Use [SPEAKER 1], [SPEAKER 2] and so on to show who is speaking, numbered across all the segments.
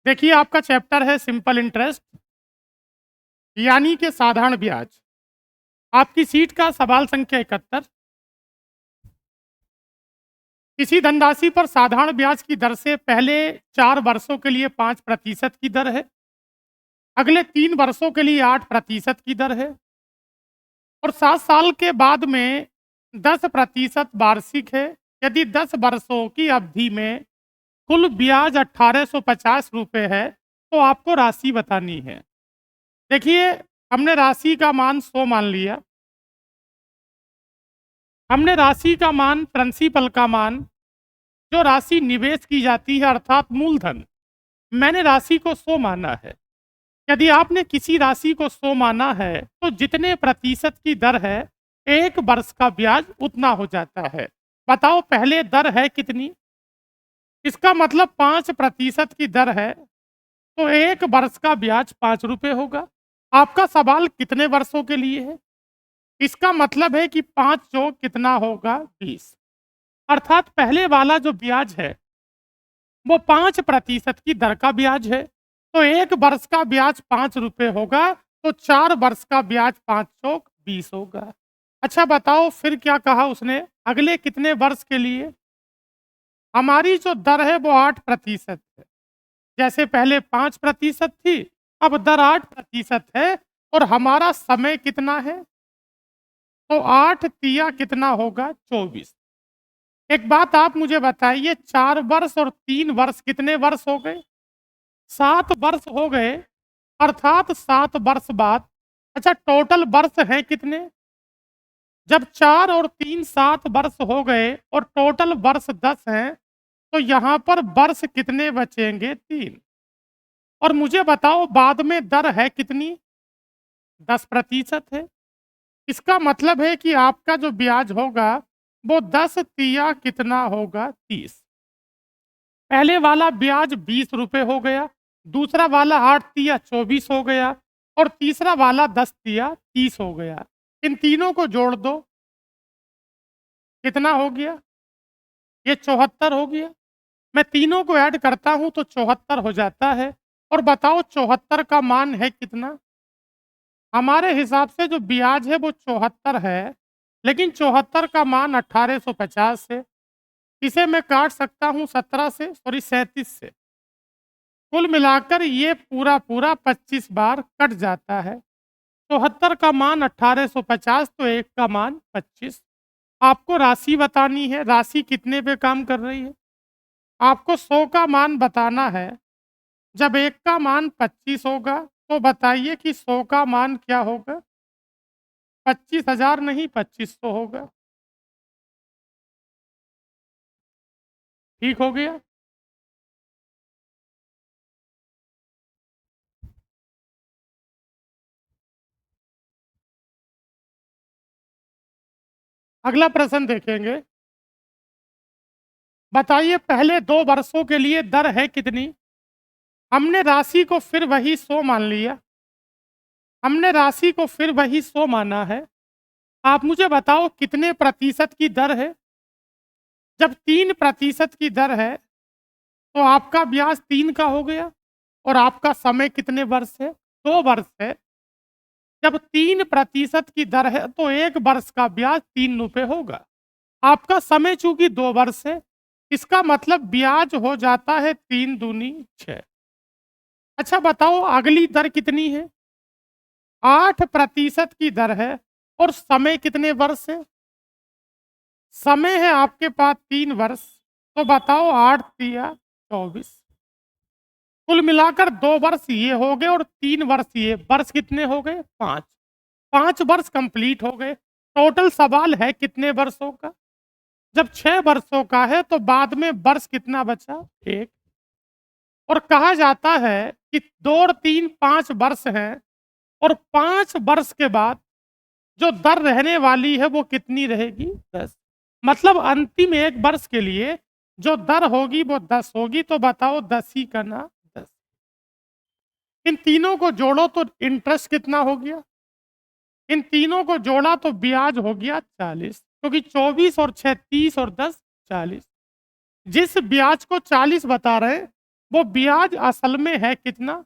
[SPEAKER 1] देखिए, आपका चैप्टर है सिंपल इंटरेस्ट यानी कि साधारण ब्याज। आपकी सीट का सवाल संख्या 71। किसी धनराशि पर साधारण ब्याज की दर से पहले 4 वर्षों के लिए 5% की दर है, अगले 3 वर्षों के लिए 8% की दर है और 7 साल के बाद में 10% वार्षिक है। यदि 10 वर्षों की अवधि में कुल ब्याज 1850 रुपये है तो आपको राशि बतानी है। देखिए, हमने राशि का मान 100 मान लिया। हमने राशि का मान, प्रिंसिपल का मान, जो राशि निवेश की जाती है अर्थात मूलधन, मैंने राशि को 100 माना है। यदि आपने किसी राशि को 100 माना है तो जितने प्रतिशत की दर है 1 वर्ष का ब्याज उतना हो जाता है। बताओ पहले दर है कितनी? इसका मतलब 5% की दर है तो 1 वर्ष का ब्याज 5 रुपये होगा। आपका सवाल कितने वर्षों के लिए है? इसका मतलब है कि 5 जोड़ कितना होगा? 20। अर्थात पहले वाला जो ब्याज है वो 5% की दर का ब्याज है। तो 1 वर्ष का ब्याज 5 रुपये होगा, तो 4 वर्ष का ब्याज 5 चौक 20 होगा। अच्छा बताओ फिर क्या कहा उसने? अगले कितने वर्ष के लिए? हमारी जो दर है वो 8% है। जैसे पहले 5% थी, अब दर 8% है और हमारा समय कितना है? तो 8 तिया कितना होगा? 24। एक बात आप मुझे बताइए, 4 वर्ष और 3 वर्ष कितने वर्ष हो गए? 7 वर्ष हो गए। अर्थात 7 वर्ष बाद, अच्छा टोटल वर्ष हैं कितने? जब 4 और 3 7 वर्ष हो गए और टोटल वर्ष 10 हैं, तो यहाँ पर वर्ष कितने बचेंगे? 3। और मुझे बताओ बाद में दर है कितनी? 10% है। इसका मतलब है कि आपका जो ब्याज होगा वो 10 तिया कितना होगा? 30। पहले वाला ब्याज 20 रुपये हो गया, दूसरा वाला 8 तिया 24 हो गया और तीसरा वाला 10 तिया 30 हो गया। इन तीनों को जोड़ दो, कितना हो गया? ये 74 हो गया। मैं तीनों को ऐड करता हूं तो 74 हो जाता है। और बताओ 74 का मान है कितना? हमारे हिसाब से जो ब्याज है वो 74 है, लेकिन 74 का मान 1850 है। इसे मैं काट सकता हूं 17 से, सॉरी 37 से। कुल मिलाकर ये पूरा पूरा 25 बार कट जाता है। 74 का मान 1850, तो एक का मान 25। आपको राशि बतानी है, राशि कितने पे काम कर रही है? आपको 100 का मान बताना है। जब एक का मान 25 होगा तो बताइए कि 100 का मान क्या होगा? 25,000 नहीं, 2500 होगा। ठीक हो गया। अगला प्रश्न देखेंगे। बताइए पहले 2 वर्षों के लिए दर है कितनी? हमने राशि को फिर वही 100 मान लिया। हमने राशि को फिर वही 100 माना है। आप मुझे बताओ कितने प्रतिशत की दर है? जब 3% की दर है तो आपका ब्याज 3 का हो गया और आपका समय कितने वर्ष है? 2 वर्ष है। जब 3% की दर है तो 1 वर्ष का ब्याज 3 रुपये होगा। आपका समय चूंकि 2 वर्ष है, इसका मतलब ब्याज हो जाता है 3 दूनी 6। अच्छा बताओ अगली दर कितनी है? 8% की दर है और समय कितने वर्ष है? समय है आपके पास 3 वर्ष। तो बताओ 8 तिया 24। कुल मिलाकर 2 वर्ष ये हो गए और 3 वर्ष ये। वर्ष कितने हो गए? 5। 5 वर्ष कंप्लीट हो गए। टोटल सवाल है कितने वर्षों का? जब 6 वर्षों का है तो बाद में वर्ष कितना बचा? 1। और कहा जाता है कि 2 और 3 5 वर्ष हैं और 5 वर्ष के बाद जो दर रहने वाली है वो कितनी रहेगी? 10। मतलब अंतिम 1 वर्ष के लिए जो दर होगी वो 10 होगी। तो बताओ 10 ही का ना 10। इन तीनों को जोड़ो तो इंटरेस्ट कितना हो गया? इन तीनों को जोड़ा तो ब्याज हो गया 40, क्योंकि 24 और 6 30 और 10 40। जिस ब्याज को 40 बता रहे हैं वो ब्याज असल में है कितना?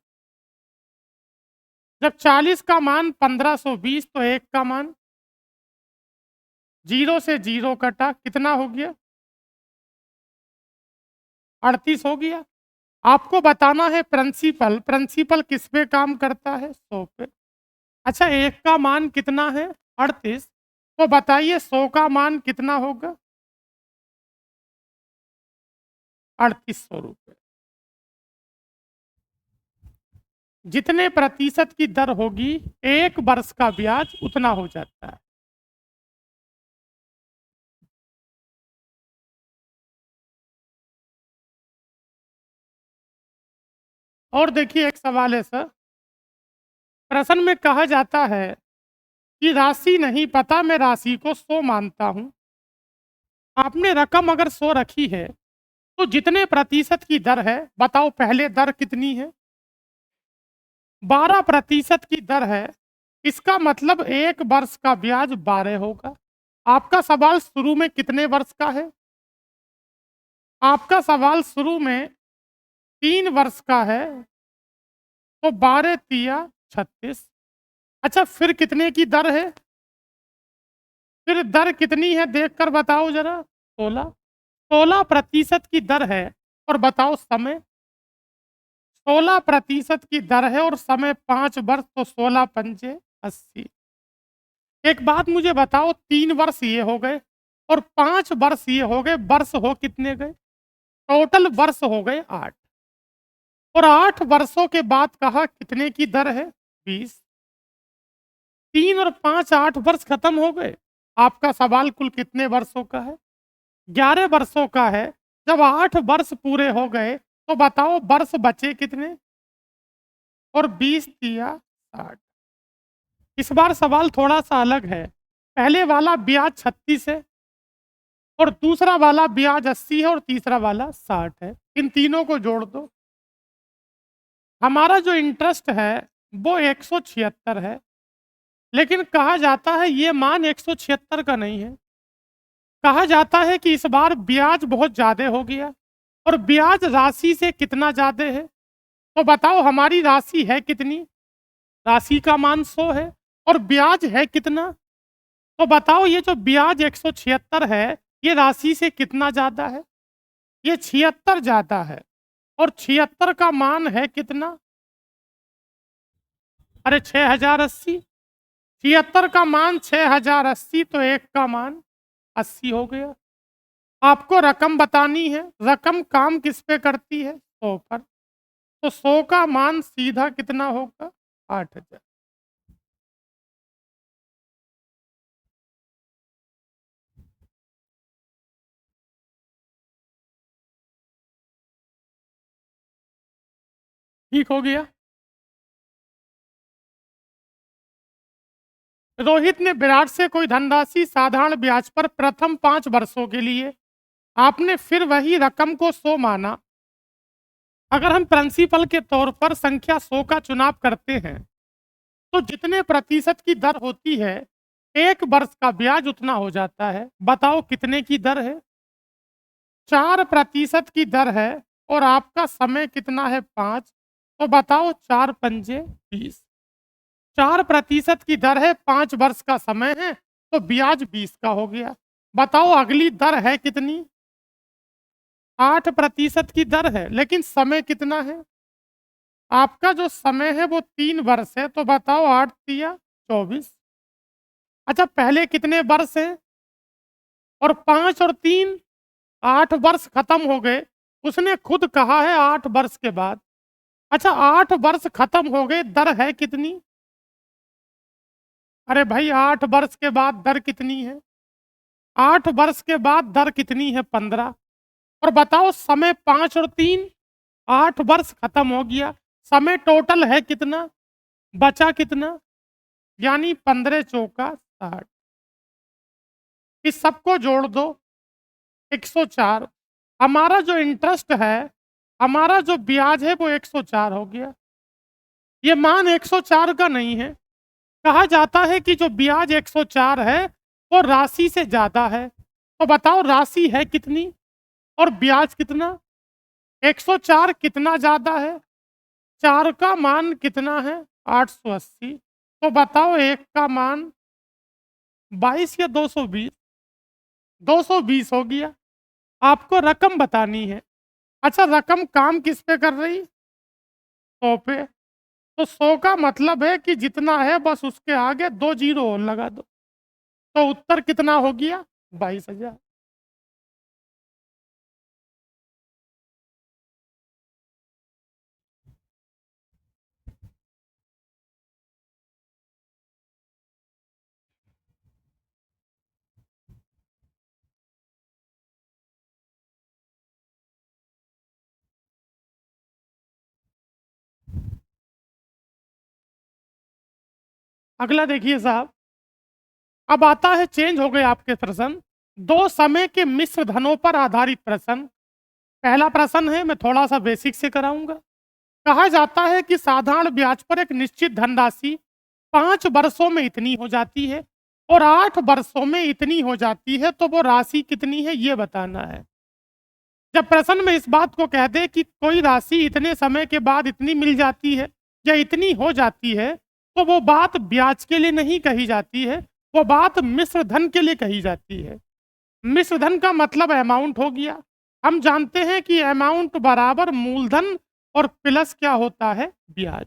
[SPEAKER 1] जब 40 का मान 1520 तो 1 का मान 0 से 0 कटा, कितना हो गया? 38 हो गया। आपको बताना है प्रिंसिपल, प्रिंसिपल किस पे काम करता है? 100 पे। अच्छा, 1 का मान कितना है? 38। तो बताइए 100 का मान कितना होगा? 3800 रुपये। जितने प्रतिशत की दर होगी 1 वर्ष का ब्याज उतना हो जाता है। और देखिए एक सवाल है सर, प्रश्न में कहा जाता है कि राशि नहीं पता, मैं राशि को 100 मानता हूं। आपने रकम अगर 100 रखी है तो जितने प्रतिशत की दर है, बताओ पहले दर कितनी है? 12% की दर है। इसका मतलब 1 वर्ष का ब्याज 12 होगा। आपका सवाल शुरू में कितने वर्ष का है? आपका सवाल शुरू में 3 वर्ष का है, तो 12 तिया 36। अच्छा, फिर कितने की दर है? फिर दर कितनी है देखकर बताओ जरा। 16। 16% की दर है। और बताओ समय। 16% की दर है और समय 5 वर्ष, तो 16 पंजे 80। एक बात मुझे बताओ, 3 वर्ष ये हो गए और 5 वर्ष ये हो गए, वर्ष हो कितने गए? टोटल वर्ष हो गए 8। और 8 वर्षों के बाद कहा कितने की दर है? 20। 3 और 5 8 वर्ष खत्म हो गए। आपका सवाल कुल कितने वर्षों का है? 11 वर्षों का है। जब 8 वर्ष पूरे हो गए तो बताओ वर्ष बचे कितने? और 20 तिया 60। इस बार सवाल थोड़ा सा अलग है। पहले वाला ब्याज 36 है और दूसरा वाला ब्याज 80 है और तीसरा वाला 60 है। इन तीनों को जोड़ दो। हमारा जो इंटरेस्ट है वो 176 है, लेकिन कहा जाता है ये मान 176 का नहीं है। कहा जाता है कि इस बार ब्याज बहुत ज्यादा हो गया और ब्याज राशि से कितना ज्यादा है? तो बताओ हमारी राशि है कितनी? राशि का मान 100 है और ब्याज है कितना? तो बताओ ये जो ब्याज 176 है ये राशि से कितना ज्यादा है? ये 76 ज्यादा है। और 76 का मान है कितना? अरे 6080। 76 का मान 6080, तो 1 का मान 80 हो गया। आपको रकम बतानी है। रकम काम किस पे करती है? 100 पर। तो 100 का मान सीधा कितना होगा? 8000। ठीक हो गया। रोहित ने विराट से कोई धनराशि साधारण ब्याज पर प्रथम 5 वर्षों के लिए, आपने फिर वही रकम को 100 माना। अगर हम प्रिंसिपल के तौर पर संख्या 100 का चुनाव करते हैं तो जितने प्रतिशत की दर होती है 1 वर्ष का ब्याज उतना हो जाता है। बताओ कितने की दर है? 4% की दर है और आपका समय कितना है? 5। तो बताओ 4 पंजे 20। 4% की दर है, 5 वर्ष का समय है, तो ब्याज 20 का हो गया। बताओ अगली दर है कितनी? 8% की दर है, लेकिन समय कितना है? आपका जो समय है वो 3 वर्ष है, तो बताओ 8 तिया 24। अच्छा, पहले कितने वर्ष हैं? और 5 और 3 8 वर्ष खत्म हो गए। उसने खुद कहा है 8 वर्ष के बाद। अच्छा, 8 वर्ष खत्म हो गए, दर है कितनी? अरे भाई 8 वर्ष के बाद दर कितनी है? 8 वर्ष के बाद दर कितनी है? 15। और बताओ समय 5 और 3 8 वर्ष खत्म हो गया। समय टोटल है कितना? बचा कितना? यानी 15 चौका 60। इस सबको जोड़ दो 104। हमारा जो इंटरेस्ट है, हमारा जो ब्याज है वो 104 हो गया। ये मान 104 का नहीं है। कहा जाता है कि जो ब्याज 104 है वो राशि से ज्यादा है। तो बताओ राशि है कितनी और ब्याज कितना? 104 कितना ज्यादा है? 4 का मान कितना है? 880। तो बताओ 1 का मान 22 या 220? 220 हो गया। आपको रकम बतानी है। अच्छा, रकम काम किस पे कर रही? 100 पे। तो 100 का मतलब है कि जितना है बस उसके आगे 2 जीरो और लगा दो। तो उत्तर कितना हो गया? 22,000। अगला देखिए साहब। अब आता है, चेंज हो गए आपके प्रश्न। दो समय के मिश्र धनों पर आधारित प्रश्न। पहला प्रश्न है, मैं थोड़ा सा बेसिक से कराऊंगा। कहा जाता है कि साधारण ब्याज पर एक निश्चित धनराशि 5 वर्षों में इतनी हो जाती है और 8 वर्षों में इतनी हो जाती है, तो वो राशि कितनी है ये बताना है। जब प्रश्न में इस बात को कह दे कि कोई राशि इतने समय के बाद इतनी मिल जाती है या इतनी हो जाती है, तो वो बात ब्याज के लिए नहीं कही जाती है, वो बात मिश्र धन के लिए कही जाती है। मिश्र धन का मतलब अमाउंट हो गया। हम जानते हैं कि अमाउंट बराबर मूलधन और प्लस क्या होता है? ब्याज।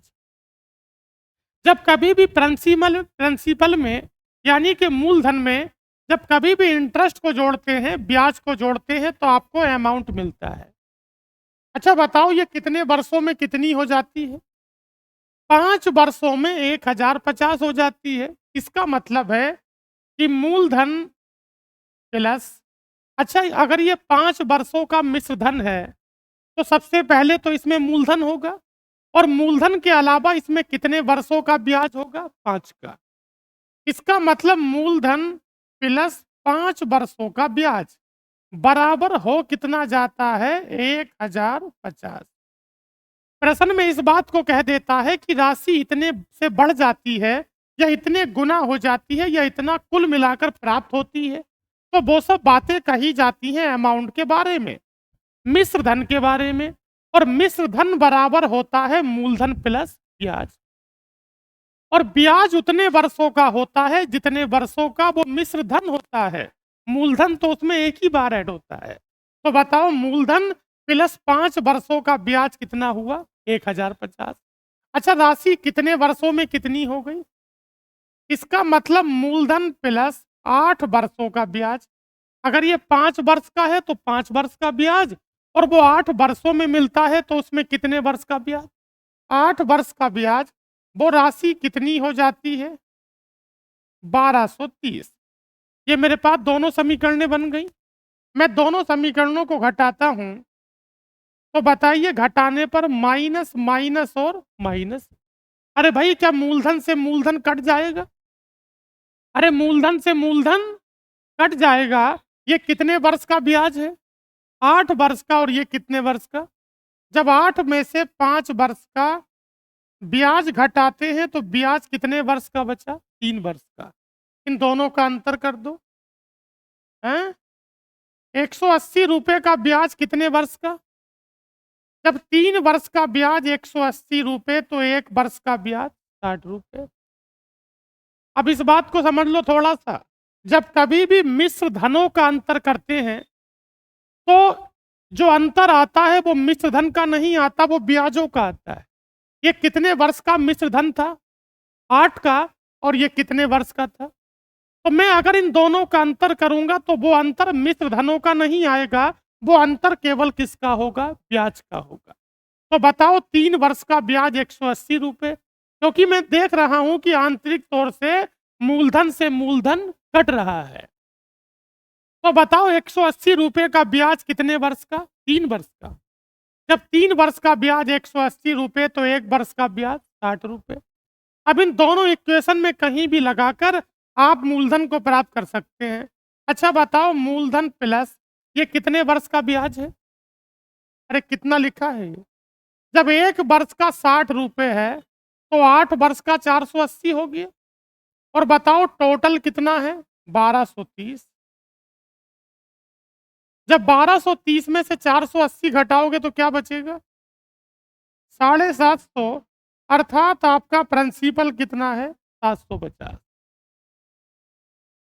[SPEAKER 1] जब कभी भी प्रिंसिपल प्रिंसिपल में यानी कि मूलधन में जब कभी भी इंटरेस्ट को जोड़ते हैं, ब्याज को जोड़ते हैं, तो आपको अमाउंट मिलता है। अच्छा बताओ, ये कितने वर्षों में कितनी हो जाती है? 5 वर्षों में 1050 हो जाती है। इसका मतलब है कि मूलधन प्लस, अच्छा अगर ये 5 वर्षों का मिश्र धन है, तो सबसे पहले तो इसमें मूलधन होगा, और मूलधन के अलावा इसमें कितने वर्षों का ब्याज होगा? 5 का। इसका मतलब मूलधन प्लस 5 वर्षों का ब्याज बराबर हो कितना जाता है? 1050। प्रश्न में इस बात को कह देता है कि राशि इतने से बढ़ जाती है या इतने गुना हो जाती है या इतना कुल मिलाकर प्राप्त होती है, तो वो सब बातें कही जाती हैं अमाउंट के बारे में, मिश्र धन के बारे में। और मिश्र धन बराबर होता है मूलधन प्लस ब्याज। और ब्याज उतने वर्षों का होता है जितने वर्षों का वो मिश्र धन होता है। मूलधन तो उसमें एक ही बार ऐड होता है। तो बताओ, मूलधन प्लस 5 वर्षों का ब्याज कितना हुआ? 1050। अच्छा, राशि कितने वर्षों में कितनी हो गई? इसका मतलब मूलधन प्लस 8 वर्षों का ब्याज। अगर ये 5 वर्ष का है तो 5 वर्ष का ब्याज, और वो 8 वर्षों में मिलता है तो उसमें कितने वर्ष का ब्याज? 8 वर्ष का ब्याज। वो राशि कितनी हो जाती है? 1230। ये मेरे पास दोनों समीकरणें बन गई। मैं दोनों समीकरणों को घटाता हूं, तो बताइए घटाने पर माइनस माइनस और माइनस। अरे भाई, क्या मूलधन से मूलधन कट जाएगा? अरे मूलधन से मूलधन कट जाएगा। ये कितने वर्ष का ब्याज है? 8 वर्ष का। और ये कितने वर्ष का? जब 8 में से 5 वर्ष का ब्याज घटाते हैं तो ब्याज कितने वर्ष का बचा? 3 वर्ष का। इन दोनों का अंतर कर दो। हैं? 180 रुपए का ब्याज कितने वर्ष का? जब 3 वर्ष का ब्याज 180 रुपए, तो 1 वर्ष का ब्याज 60 रुपए। अब इस बात को समझ लो थोड़ा सा। जब कभी भी मिश्र धनों का अंतर करते हैं, तो जो अंतर आता है वो मिश्र धन का नहीं आता, वो ब्याजों का आता है। ये कितने वर्ष का मिश्र धन था? 8 का। और ये कितने वर्ष का था? तो मैं अगर इन दोनों का अंतर करूंगा तो वो अंतर मिश्र धनों का नहीं आएगा, वो अंतर केवल किसका होगा? ब्याज का होगा। तो बताओ, 3 वर्ष का ब्याज 180 रुपए, क्योंकि मैं देख रहा हूं कि आंतरिक तौर से मूलधन से मूलधन कट रहा है। तो बताओ, 180 रुपए का ब्याज कितने वर्ष का? 3 वर्ष का। जब 3 वर्ष का ब्याज 180 रुपए, तो 1 वर्ष का ब्याज 60 रुपए। अब इन दोनों इक्वेशन में कहीं भी लगाकर आप मूलधन को प्राप्त कर सकते हैं। अच्छा बताओ, मूलधन प्लस ये कितने वर्ष का ब्याज है? अरे कितना लिखा है ये? जब 1 वर्ष का 60 रुपए है, तो 8 वर्ष का 480 हो गया। और बताओ टोटल कितना है? 1230। जब 1230 में से 480 घटाओगे तो क्या बचेगा? 750। अर्थात आपका प्रिंसिपल कितना है? 750।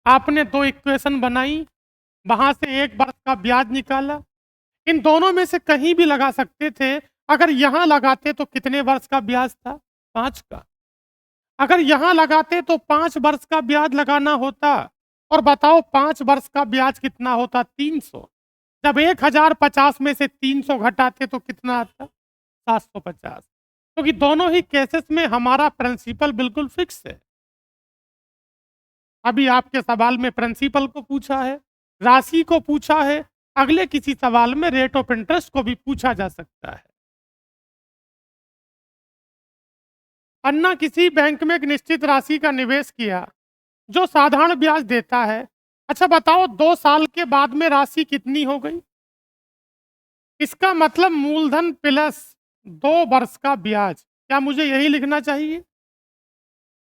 [SPEAKER 1] आपने दो इक्वेशन बनाई, वहां से एक वर्ष का ब्याज निकाला। इन दोनों में से कहीं भी लगा सकते थे। अगर यहां लगाते तो कितने वर्ष का ब्याज था? 5 का। अगर यहां लगाते तो 5 वर्ष का ब्याज लगाना होता। और बताओ 5 वर्ष का ब्याज कितना होता? 300। जब 1050 में से 300 घटाते तो कितना आता? 750। क्योंकि दोनों ही केसेस में हमारा प्रिंसिपल बिल्कुल फिक्स है। अभी आपके सवाल में प्रिंसिपल को पूछा है, राशि को पूछा है, अगले किसी सवाल में रेट ऑफ इंटरेस्ट को भी पूछा जा सकता है। अन्ना किसी बैंक में एक निश्चित राशि का निवेश किया जो साधारण ब्याज देता है। अच्छा बताओ 2 साल के बाद में राशि कितनी हो गई? इसका मतलब मूलधन प्लस 2 वर्ष का ब्याज। क्या मुझे यही लिखना चाहिए?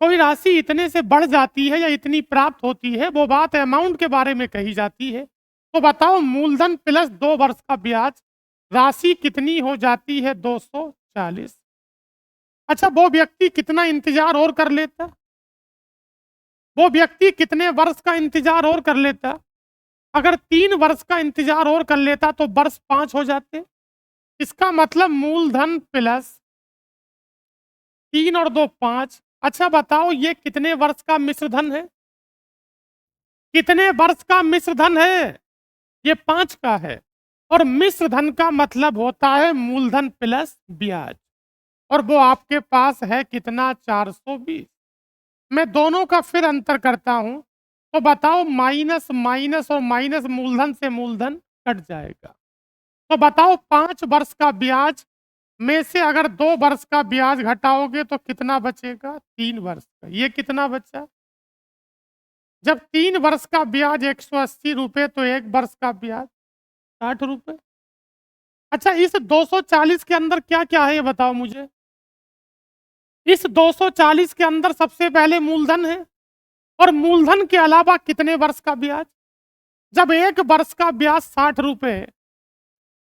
[SPEAKER 1] कोई राशि इतने से बढ़ जाती है या इतनी प्राप्त होती है, वो बात अमाउंट के बारे में कही जाती है। तो बताओ मूलधन प्लस 2 वर्ष का ब्याज, राशि कितनी हो जाती है? 240। अच्छा वो व्यक्ति कितना इंतजार और कर लेता? वो व्यक्ति कितने वर्ष का इंतजार और कर लेता? अगर 3 वर्ष का इंतजार और कर लेता तो वर्ष 5 हो जाते। इसका मतलब मूलधन प्लस 3 और 2 5। अच्छा बताओ ये कितने वर्ष का मिश्रधन है? कितने वर्ष का मिश्रधन है? ये 5 का है। और मिश्रधन का मतलब होता है मूलधन प्लस ब्याज। और वो आपके पास है कितना? 420। मैं दोनों का फिर अंतर करता हूं तो बताओ माइनस माइनस और माइनस मूलधन से मूलधन कट जाएगा। तो बताओ 5 वर्ष का ब्याज में से अगर 2 वर्ष का ब्याज घटाओगे तो कितना बचेगा? 3 वर्ष का। ये कितना बचा? जब 3 वर्ष का ब्याज 180 रुपए तो 1 वर्ष का ब्याज 60 रुपए। अच्छा इस 240 के अंदर क्या क्या है ये बताओ मुझे। इस 240 के अंदर सबसे पहले मूलधन है। और मूलधन के अलावा कितने वर्ष का ब्याज? जब 1 वर्ष का ब्याज 60 रुपए है,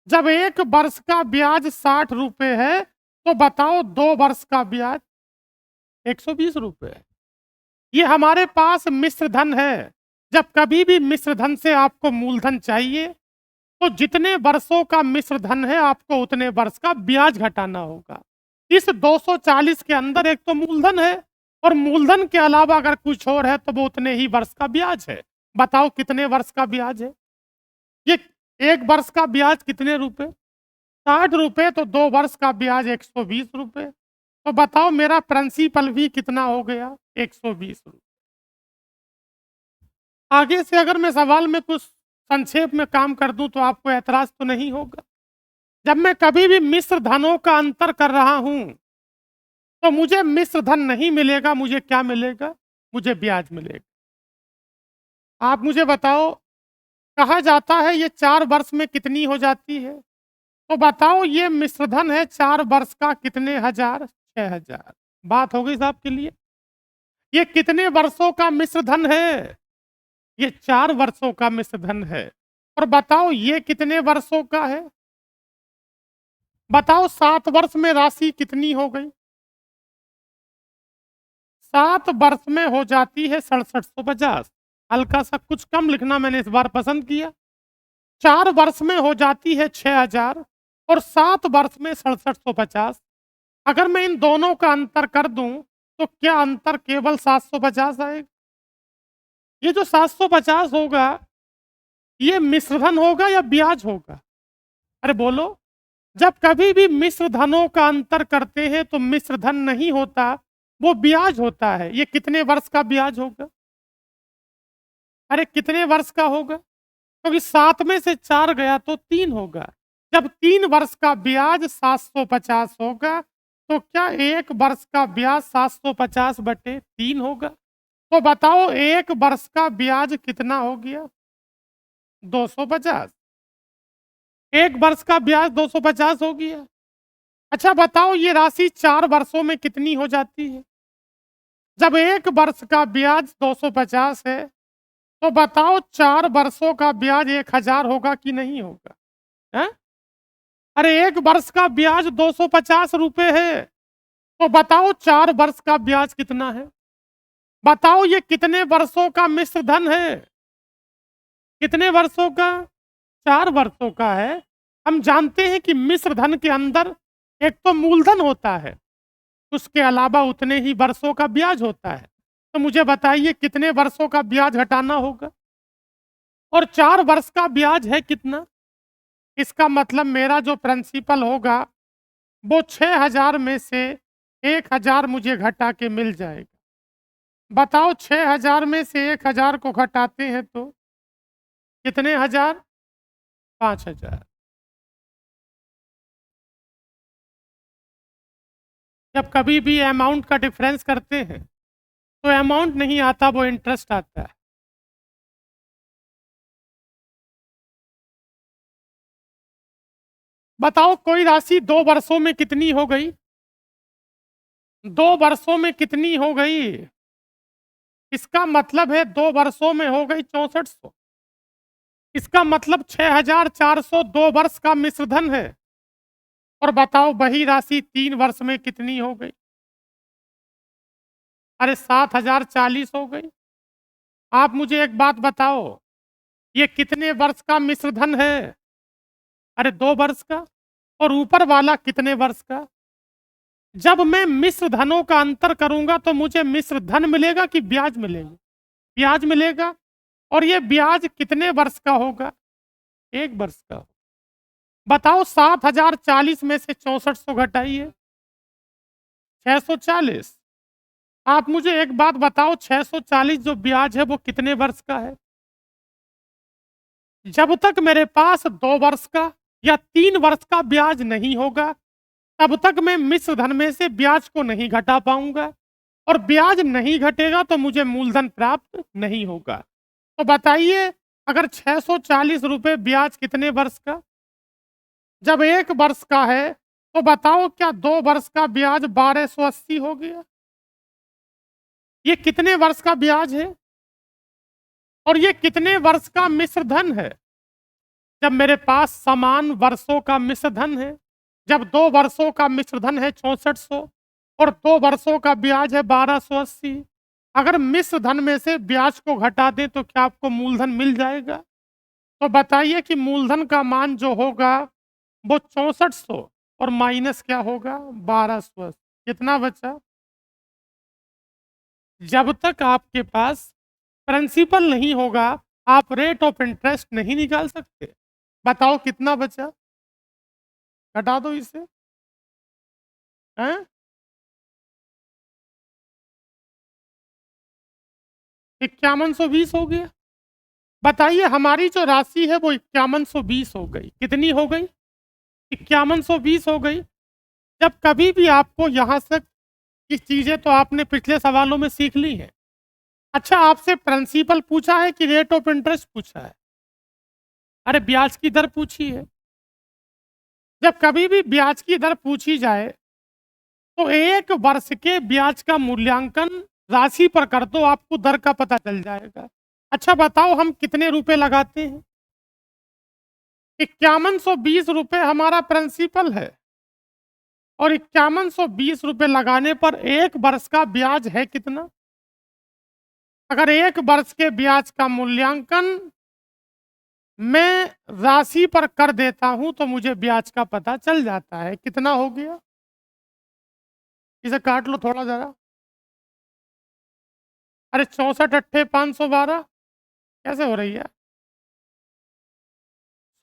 [SPEAKER 1] जब 1 वर्ष का ब्याज 60 रुपए है तो बताओ 2 वर्ष का ब्याज 120 रुपए है। ये हमारे पास मिश्र धन है। जब कभी भी मिश्र धन से आपको मूलधन चाहिए तो जितने वर्षों का मिश्र धन है आपको उतने वर्ष का ब्याज घटाना होगा। इस 240 के अंदर एक तो मूलधन है और मूलधन के अलावा अगर कुछ और है तो वो उतने ही वर्ष का ब्याज है। बताओ कितने वर्ष का ब्याज है? ये 1 वर्ष का ब्याज कितने रुपए? 60 रुपए। तो 2 वर्ष का ब्याज 120 रुपए। तो बताओ मेरा प्रिंसिपल भी कितना हो गया? 120 रुपए। आगे से अगर मैं सवाल में कुछ संक्षेप में काम कर दूं तो आपको ऐतराज तो नहीं होगा। जब मैं कभी भी मिश्र धनों का अंतर कर रहा हूं तो मुझे मिश्र धन नहीं मिलेगा, मुझे क्या मिलेगा? मुझे ब्याज मिलेगा। आप मुझे बताओ, कहा जाता है ये 4 वर्ष में कितनी हो जाती है? तो बताओ ये मिश्रधन है 4 वर्ष का कितने हजार? 6000। बात हो गई साहब के लिए। ये कितने वर्षों का मिश्रधन है? ये 4 वर्षों का मिश्रधन है। और बताओ ये कितने वर्षों का है? बताओ 7 वर्ष में राशि कितनी हो गई? 7 वर्ष में हो जाती है 6750। हल्का सा कुछ कम लिखना मैंने इस बार पसंद किया। 4 वर्ष में हो जाती है 6000 और 7 वर्ष में 6750। अगर मैं इन दोनों का अंतर कर दूं तो क्या अंतर केवल 750 आएगा? ये जो 750 होगा ये मिश्रधन होगा या ब्याज होगा? अरे बोलो। जब कभी भी मिश्र धनों का अंतर करते हैं तो मिश्र धन नहीं होता, वो ब्याज होता है। ये कितने वर्ष का ब्याज होगा? अरे कितने वर्ष का होगा? क्योंकि 7 में से 4 गया तो 3 होगा। जब 3 वर्ष का ब्याज 750 होगा तो क्या 1 वर्ष का ब्याज 750/3 होगा? तो बताओ 1 वर्ष का ब्याज कितना हो गया? 250। 1 वर्ष का ब्याज 250 हो गया। अच्छा बताओ ये राशि 4 वर्षों में कितनी हो जाती है? जब 1 वर्ष का ब्याज 250 है तो बताओ 4 वर्षों का ब्याज 1000 होगा कि नहीं होगा? हैं? अरे 1 वर्ष का ब्याज 250 रुपए है। तो बताओ 4 वर्ष का ब्याज कितना है? बताओ ये कितने वर्षों का मिश्र धन है? कितने वर्षों का? 4 वर्षों का है। हम जानते हैं कि मिश्र धन के अंदर एक तो मूलधन होता है, उसके अलावा उतने ही वर्षों का ब्याज होता है। तो मुझे बताइए कितने वर्षों का ब्याज घटाना होगा? और 4 वर्ष का ब्याज है कितना? इसका मतलब मेरा जो प्रिंसिपल होगा वो 6000 में से 1000 मुझे घटा के मिल जाएगा। बताओ 6000 में से 1000 को घटाते हैं तो कितने हजार? 5000। जब कभी भी अमाउंट का डिफरेंस करते हैं तो अमाउंट नहीं आता, वो इंटरेस्ट आता है। बताओ कोई राशि 2 वर्षों में कितनी हो गई? 2 वर्षों में कितनी हो गई? इसका मतलब है 2 वर्षों में हो गई 6400। इसका मतलब 6402 वर्ष का मिश्रधन है। और बताओ वही राशि 3 वर्ष में कितनी हो गई? अरे 7040 हो गई। आप मुझे एक बात बताओ, ये कितने वर्ष का मिश्रधन है? अरे 2 वर्ष का। और ऊपर वाला कितने वर्ष का? जब मैं मिश्र धनों का अंतर करूंगा तो मुझे मिश्र धन मिलेगा कि ब्याज मिलेगा? ब्याज मिलेगा। और ये ब्याज कितने वर्ष का होगा? 1 वर्ष का। बताओ 7040 में से 6400 घटाइए। 640। आप मुझे एक बात बताओ, 640 जो ब्याज है वो कितने वर्ष का है? जब तक मेरे पास 2 वर्ष का या 3 वर्ष का ब्याज नहीं होगा तब तक मैं मिश्र धन में से ब्याज को नहीं घटा पाऊंगा। और ब्याज नहीं घटेगा तो मुझे मूलधन प्राप्त नहीं होगा। तो बताइए, अगर 640 रुपए ब्याज कितने वर्ष का? जब 1 वर्ष का है तो बताओ क्या 2 वर्ष का ब्याज 1280 हो गया? ये कितने वर्ष का ब्याज है? और ये कितने वर्ष का मिश्र धन है? जब मेरे पास समान वर्षों का मिश्र धन है, जब 2 वर्षों का मिश्र धन है 6400 और 2 वर्षों का ब्याज है 1280। अगर मिश्र धन में से ब्याज को घटा दें तो क्या आपको मूलधन मिल जाएगा? तो बताइए कि मूलधन का मान जो होगा वो 6400 और माइनस क्या होगा? 1280। कितना बचा? जब तक आपके पास प्रिंसिपल नहीं होगा आप रेट ऑफ इंटरेस्ट नहीं निकाल सकते। बताओ कितना बचा? घटा दो इसे। हैं? 5120 हो गया। बताइए हमारी जो राशि है वो 5120 हो गई। कितनी हो गई? 5120 हो गई। जब कभी भी आपको यहाँ से की चीजें तो आपने पिछले सवालों में सीख ली है। अच्छा, आपसे प्रिंसिपल पूछा है कि रेट ऑफ इंटरेस्ट पूछा है? अरे ब्याज की दर पूछी है। जब कभी भी ब्याज की दर पूछी जाए तो 1 वर्ष के ब्याज का मूल्यांकन राशि पर कर दो, आपको दर का पता चल जाएगा। अच्छा बताओ हम कितने रुपए लगाते हैं? 5120 रुपए हमारा प्रिंसिपल है। और 5120 रुपए लगाने पर 1 वर्ष का ब्याज है कितना? अगर 1 वर्ष के ब्याज का मूल्यांकन मैं राशि पर कर देता हूं तो मुझे ब्याज का पता चल जाता है। कितना हो गया? इसे काट लो थोड़ा जरा। अरे 64 अट्ठे 512 कैसे हो रही है?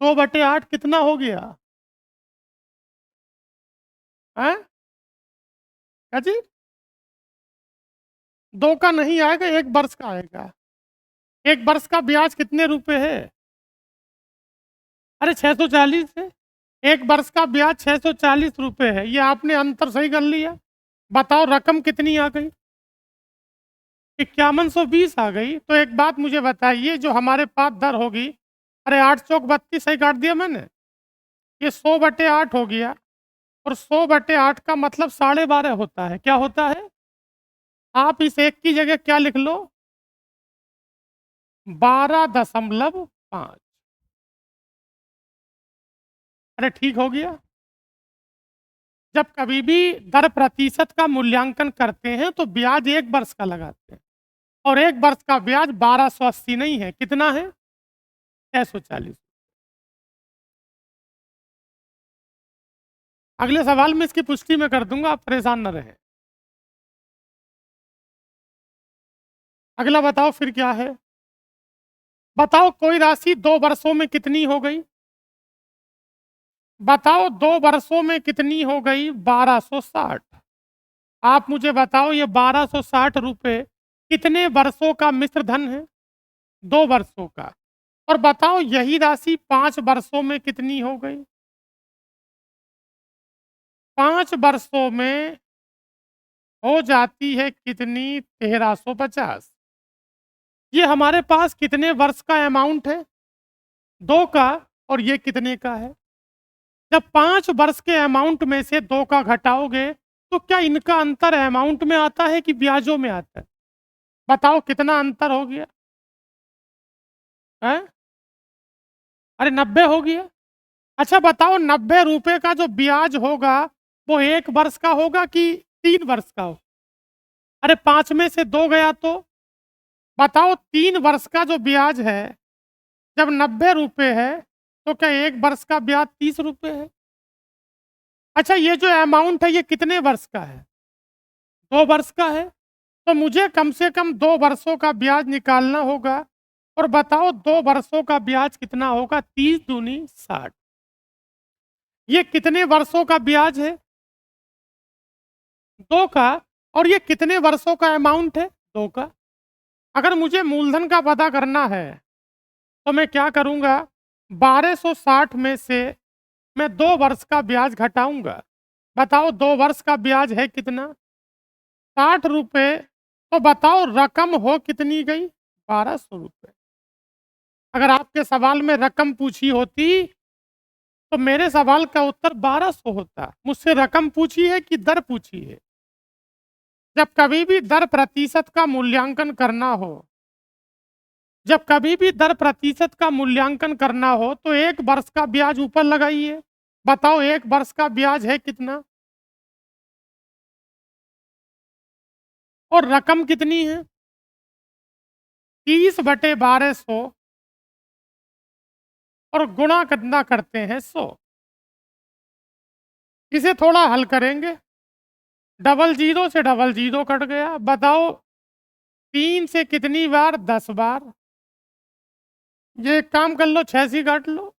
[SPEAKER 1] 100/8 कितना हो गया? हैं? क्या जी? 2 का नहीं आएगा, 1 वर्ष का आएगा। 1 वर्ष का ब्याज कितने रुपए है? अरे 640 है। 1 वर्ष का ब्याज 640 रुपए है। ये आपने अंतर सही कर लिया। बताओ रकम कितनी आ गई? 5120 आ गई। तो एक बात मुझे बताइए, जो हमारे पास दर होगी, अरे 8 चौक 32 सही काट दिया मैंने। ये 100/8 हो गया। और 100/8 का मतलब 12.5 होता है। क्या होता है? आप इस एक की जगह क्या लिख लो? 12.5। अरे ठीक हो गया। जब कभी भी दर प्रतिशत का मूल्यांकन करते हैं तो ब्याज 1 वर्ष का लगाते हैं, और 1 वर्ष का ब्याज 1280 नहीं है, कितना है? 640। अगले सवाल में इसकी पुष्टि मैं कर दूंगा, आप परेशान न रहे। अगला बताओ फिर क्या है। बताओ कोई राशि 2 वर्षों में कितनी हो गई? बताओ 2 वर्षों में कितनी हो गई? 1260। आप मुझे बताओ ये 1260 रुपये कितने वर्षों का मिश्र धन है? 2 वर्षों का। और बताओ यही राशि 5 वर्षों में कितनी हो गई? 5 वर्षों में हो जाती है कितनी? 1350। ये हमारे पास कितने वर्ष का अमाउंट है? 2 का। और ये कितने का है? जब 5 वर्ष के अमाउंट में से 2 का घटाओगे तो क्या इनका अंतर अमाउंट में आता है कि ब्याजों में आता है? बताओ कितना अंतर हो गया है? अरे 90 हो गया। अच्छा बताओ 90 रुपए का जो ब्याज होगा वो 1 वर्ष का होगा कि 3 वर्ष का हो? अरे 5 में से 2 गया तो बताओ 3 वर्ष का जो ब्याज है, जब 90 रुपए है तो क्या 1 वर्ष का ब्याज 30 रुपए है? अच्छा ये जो अमाउंट है ये कितने वर्ष का है? 2 वर्ष का है। तो मुझे कम से कम 2 वर्षों का ब्याज निकालना होगा। और बताओ 2 वर्षों का ब्याज कितना होगा? 30 दूनी 60। ये कितने वर्षों का ब्याज है? 2 का। और ये कितने वर्षों का अमाउंट है? 2 का। अगर मुझे मूलधन का पता करना है तो मैं क्या करूंगा? 1260 में से मैं 2 वर्ष का ब्याज घटाऊंगा। बताओ 2 वर्ष का ब्याज है कितना? 60 रुपये। तो बताओ रकम हो कितनी गई? 1200 रुपये। अगर आपके सवाल में रकम पूछी होती तो मेरे सवाल का उत्तर 1200 होता। मुझसे रकम पूछी है कि दर पूछी है? जब कभी भी दर प्रतिशत का मूल्यांकन करना हो, जब कभी भी दर प्रतिशत का मूल्यांकन करना हो तो 1 वर्ष का ब्याज ऊपर लगाइए। बताओ 1 वर्ष का ब्याज है कितना? और रकम कितनी है? 30/1200 और गुणा कितना करते हैं? 100। इसे थोड़ा हल करेंगे। 00 से 00 कट गया। बताओ 3 से कितनी बार? 10 बार। ये एक काम कर लो, 6 से काट लो।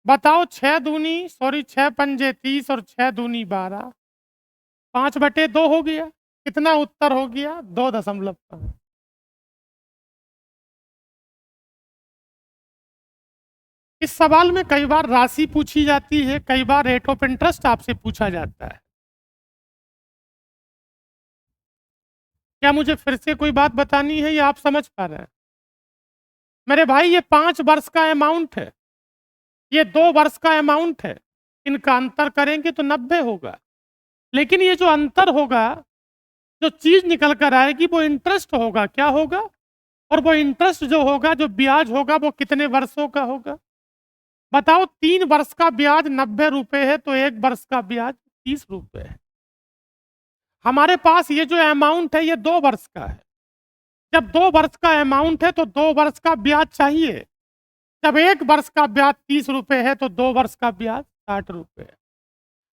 [SPEAKER 1] बताओ 6 पंजे 30 और 6 दूनी 12। 5/2 हो गया। कितना उत्तर हो गया? 2.5। इस सवाल में कई बार राशि पूछी जाती है, कई बार रेट ऑफ इंटरेस्ट आपसे पूछा जाता है। क्या मुझे फिर से कोई बात बतानी है या आप समझ पा रहे हैं? मेरे भाई ये 5 वर्ष का अमाउंट है, ये 2 वर्ष का अमाउंट है। इनका अंतर करेंगे तो 90 होगा। लेकिन ये जो अंतर होगा, जो चीज निकल कर आएगी वो इंटरेस्ट होगा। क्या होगा? और वो इंटरेस्ट जो होगा, जो ब्याज होगा, वो कितने वर्षों का होगा? बताओ 3 वर्ष का ब्याज 90 रुपए है तो 1 वर्ष का ब्याज 30 रुपए है। हमारे पास ये जो अमाउंट है ये 2 वर्ष का है। जब 2 वर्ष का अमाउंट है तो 2 वर्ष का ब्याज चाहिए। जब 1 वर्ष का ब्याज 30 रुपए है तो 2 वर्ष का ब्याज 60 रुपए है।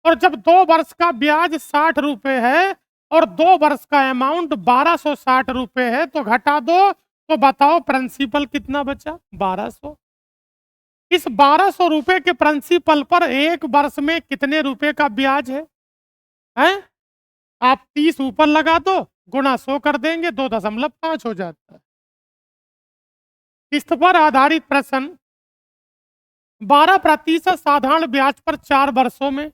[SPEAKER 1] और जब 2 वर्ष का ब्याज 60 रुपए है और 2 वर्ष का अमाउंट 1260 रुपए है तो घटा दो, तो बताओ प्रिंसिपल कितना बचा? 1200। इस 1200 रुपए के प्रिंसिपल पर 1 वर्ष में कितने रुपए का ब्याज है? हैं? आप 30 ऊपर लगा दो, गुणा 100 कर देंगे, 2.5 हो जाता है। किस्त पर आधारित प्रश्न। 12% साधारण ब्याज पर 4 वर्षों में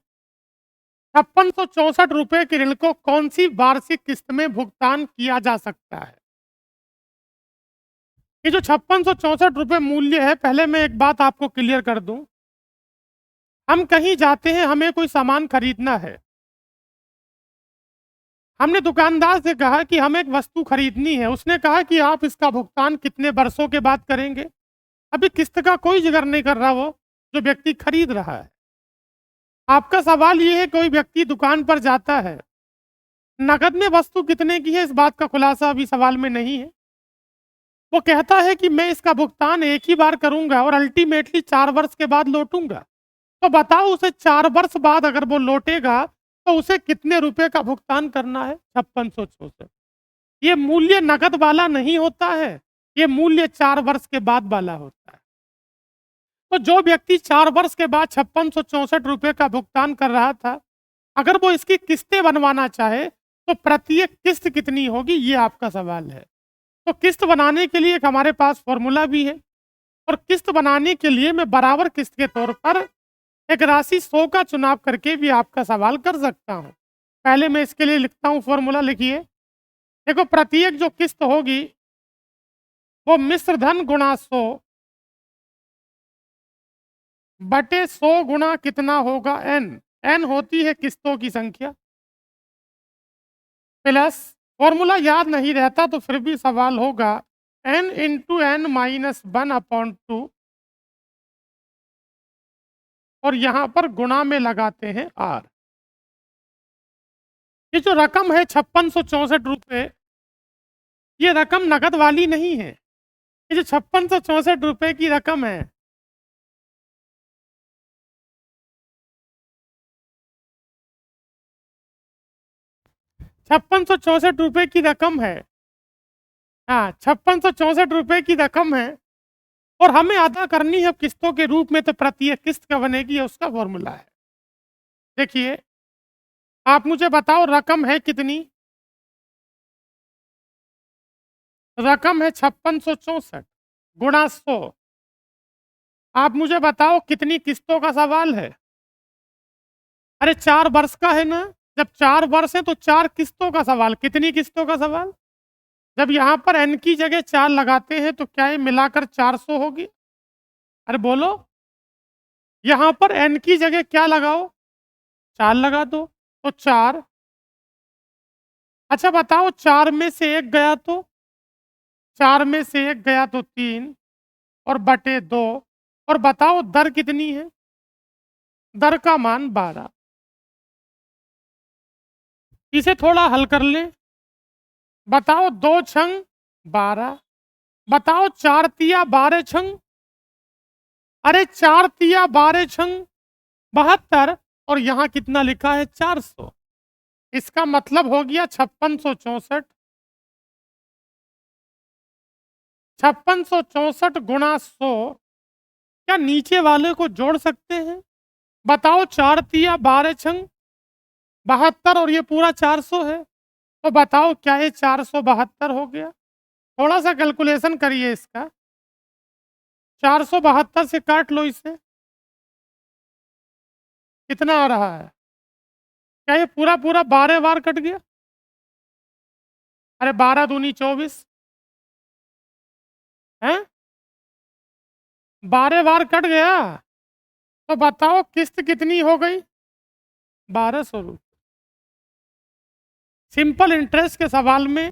[SPEAKER 1] 5664 रुपए के ऋण को कौन सी वार्षिक किस्त में भुगतान किया जा सकता है? ये जो 5664 रुपए मूल्य है, पहले मैं एक बात आपको क्लियर कर दूं। हम कहीं जाते हैं, हमें कोई सामान खरीदना है, हमने दुकानदार से कहा कि हमें एक वस्तु खरीदनी है। उसने कहा कि आप इसका भुगतान कितने वर्षों के बाद करेंगे? अभी किस्त का कोई जिक्र नहीं कर रहा वो, जो व्यक्ति खरीद रहा है। आपका सवाल ये है, कोई व्यक्ति दुकान पर जाता है, नकद में वस्तु कितने की है इस बात का खुलासा अभी सवाल में नहीं है। वो कहता है कि मैं इसका भुगतान एक ही बार करूंगा और अल्टीमेटली 4 वर्ष के बाद लौटूंगा। तो बताओ उसे 4 वर्ष बाद अगर वो लौटेगा तो उसे कितने रुपए का भुगतान करना है? 5664। ये मूल्य नकद वाला नहीं होता है, ये मूल्य 4 वर्ष के बाद वाला होता है। तो जो व्यक्ति 4 वर्ष के बाद 5664 रुपए का भुगतान कर रहा था, अगर वो इसकी किस्तें बनवाना चाहे तो प्रत्येक किस्त कितनी होगी, ये आपका सवाल है। तो किस्त बनाने के लिए एक हमारे पास फॉर्मूला भी है, और किस्त बनाने के लिए मैं बराबर किस्त के तौर पर एक राशि 100 का चुनाव करके भी आपका सवाल कर सकता हूं। पहले मैं इसके लिए लिखता हूं फॉर्मूला, लिखिए। देखो, प्रत्येक जो किस्त होगी वो मिश्र धन गुणा 100 बटे 100 गुणा कितना होगा? n। n होती है किस्तों की संख्या, प्लस फॉर्मूला याद नहीं रहता तो फिर भी सवाल होगा n इंटू n माइनस 1/2, और यहां पर गुणा में लगाते हैं r। ये जो रकम है 5664 रुपए, ये रकम नगद वाली नहीं है। ये जो 5664 रुपए की रकम है, 5664 रुपए की रकम है। हाँ, 5664 रुपए की रकम है, और हमें अदा करनी है किस्तों के रूप में। तो प्रत्येक किस्त का बनेगी, उसका फॉर्मूला है। देखिए, आप मुझे बताओ रकम है कितनी? रकम है 5664 गुणा 100। आप मुझे बताओ कितनी किस्तों का सवाल है? अरे 4 वर्ष का है ना। जब 4 वर्ष है तो 4 किस्तों का सवाल। कितनी किस्तों का सवाल? जब यहाँ पर n की जगह 4 लगाते हैं तो क्या ये मिलाकर 400 होगी? अरे बोलो, यहाँ पर n की जगह क्या लगाओ? 4 लगा दो तो 4। अच्छा बताओ, 4 में से 1 गया तो? 4 में से 1 गया तो 3, और बटे 2। और बताओ दर कितनी है? दर का मान 12। इसे थोड़ा हल कर लें। बताओ 2 छंग 12। बताओ 4 तिया 12 छंग, अरे 4 तिया 12 छंग 72, और यहां कितना लिखा है? 400। इसका मतलब हो गया 5664। 5664 गुणा 100। क्या नीचे वाले को जोड़ सकते हैं? बताओ 4 तिया 12 छंग 72, और ये पूरा 400 है। तो बताओ क्या ये 472 हो गया? थोड़ा सा कैलकुलेशन करिए इसका। 472 से काट लो इसे, कितना आ रहा है? क्या ये पूरा पूरा 12 बार कट गया? अरे 12 दूनी 24 है, 12 बार कट गया। तो बताओ किस्त कितनी हो गई? 1200 रुपये। सिंपल इंटरेस्ट के सवाल में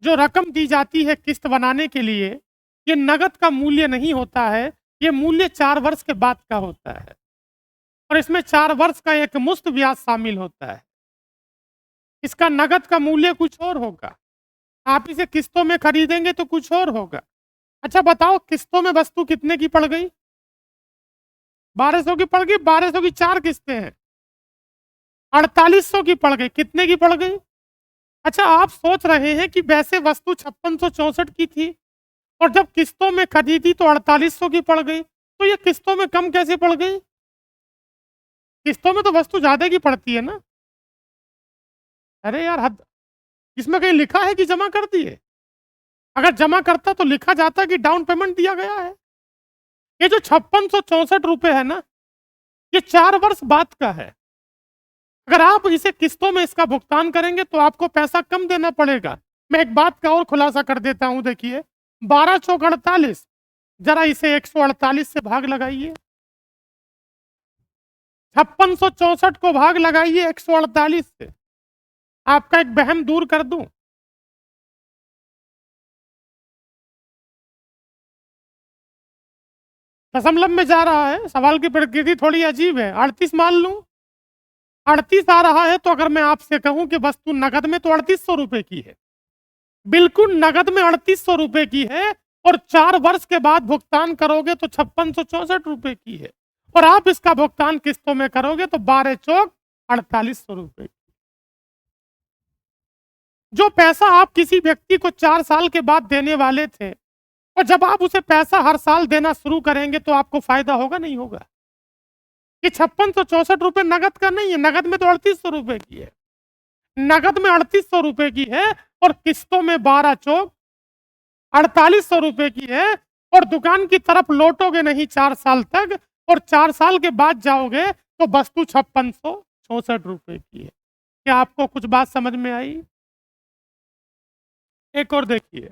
[SPEAKER 1] जो रकम दी जाती है किस्त बनाने के लिए, ये नगद का मूल्य नहीं होता है, ये मूल्य 4 वर्ष के बाद का होता है, और इसमें 4 वर्ष का एक मुश्त ब्याज शामिल होता है। इसका नगद का मूल्य कुछ और होगा, आप इसे किस्तों में खरीदेंगे तो कुछ और होगा। अच्छा बताओ, किस्तों में वस्तु कितने की पड़ गई? 1200 की पड़ गई। 1200 की 4 किस्तें हैं, 4800 की पड़ गई। कितने की पड़ गई? अच्छा, आप सोच रहे हैं कि वैसे वस्तु 5664 की थी, और जब किस्तों में खरीदी तो 4800 की पड़ गई, तो ये किस्तों में कम कैसे पड़ गई? किस्तों में तो वस्तु ज्यादा की पड़ती है ना। अरे यार हद, इसमें कहीं लिखा है कि जमा कर दिए? अगर जमा करता तो लिखा जाता कि डाउन पेमेंट दिया गया है। ये जो 5664 रुपए है ना, ये 4 वर्ष बाद का है। अगर आप इसे किस्तों में इसका भुगतान करेंगे तो आपको पैसा कम देना पड़ेगा। मैं एक बात का और खुलासा कर देता हूं, देखिए 12 चौक 48, जरा इसे 148 से भाग लगाइए। 5664 को भाग लगाइए 148 से। आपका एक वहम दूर कर दूं। दशमलव में जा रहा है, सवाल की प्रकृति थोड़ी अजीब है। 38 मान लूं, 38 आ रहा है, तो अगर मैं आपसे कहूं कि वस्तु नगद में तो 3800 रुपए की है, बिल्कुल नगद में 3800 रुपए की है, और 4 वर्ष के बाद भुगतान करोगे तो 5664 रुपए की है, और आप इसका भुगतान किस्तों में करोगे तो 12 चौक 4800 रुपए। जो पैसा आप किसी व्यक्ति को 4 साल के बाद देने वाले थे, और जब आप उसे पैसा हर साल देना शुरू करेंगे तो आपको फायदा होगा नहीं होगा? कि 5664 रुपए नगद का नहीं है, नगद में तो 3800 रुपए की है, नगद में 3800 रुपए की है, और किस्तों में 12 चौक 4800 रुपए की है, और दुकान की तरफ लौटोगे नहीं 4 साल तक, और 4 साल के बाद जाओगे तो वस्तु 5664 रुपए की है। क्या आपको कुछ बात समझ में आई? एक और देखिए,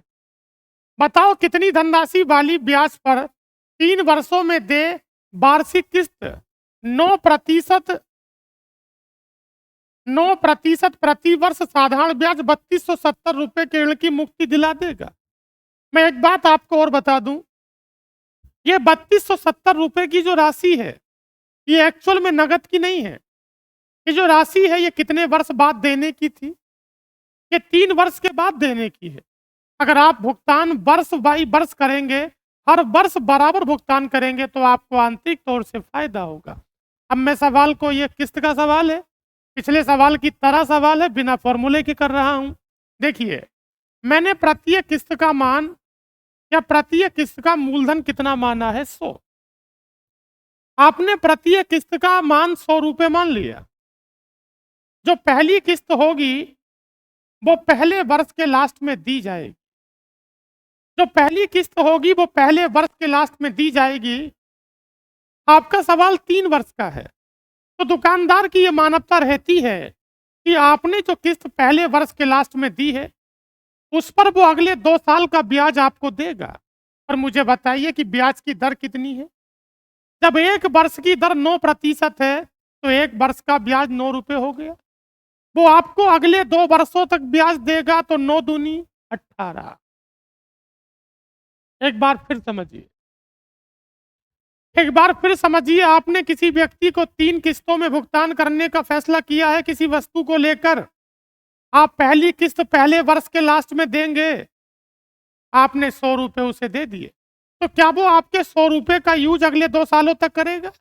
[SPEAKER 1] बताओ कितनी धनराशि वाली ब्याज पर 3 वर्षों में दे वार्षिक किस्त 9% 9% प्रति वर्ष साधारण ब्याज 3270 रुपए के ऋण की मुक्ति दिला देगा। मैं एक बात आपको और बता दूं, ये 3270 रुपए की जो राशि है, ये एक्चुअल में नगद की नहीं है। ये जो राशि है, ये कितने वर्ष बाद देने की थी? ये 3 वर्ष के बाद देने की है। अगर आप भुगतान वर्ष बाई वर्ष करेंगे, हर वर्ष बराबर भुगतान करेंगे, तो आपको आंतरिक तौर से फायदा होगा। अब मैं सवाल को, ये किस्त का सवाल है, पिछले सवाल की तरह सवाल है, बिना फॉर्मूले के कर रहा हूं। देखिए, मैंने प्रत्येक किस्त का मान या प्रत्येक किस्त का मूलधन कितना माना है? 100। आपने प्रत्येक किस्त का मान 100 रुपए मान लिया। जो पहली किस्त होगी वो पहले वर्ष के लास्ट में दी जाएगी। जो पहली किस्त होगी वो पहले वर्ष के लास्ट में दी जाएगी। आपका सवाल 3 वर्ष का है, तो दुकानदार की ये मानवता रहती है कि आपने जो किस्त पहले वर्ष के लास्ट में दी है, उस पर वो अगले 2 साल का ब्याज आपको देगा। और मुझे बताइए कि ब्याज की दर कितनी है? जब 1 वर्ष की दर 9% है, तो 1 वर्ष का ब्याज 9 रुपए हो गया। वो आपको अगले 2 वर्षों तक ब्याज देगा, तो 9 दूनी 18। एक बार फिर समझिए, एक बार फिर समझिए, आपने किसी व्यक्ति को 3 किस्तों में भुगतान करने का फैसला किया है किसी वस्तु को लेकर। आप पहली किस्त पहले वर्ष के लास्ट में देंगे। आपने 100 रुपए उसे दे दिए, तो क्या वो आपके 100 रुपए का यूज अगले 2 सालों तक करेगा?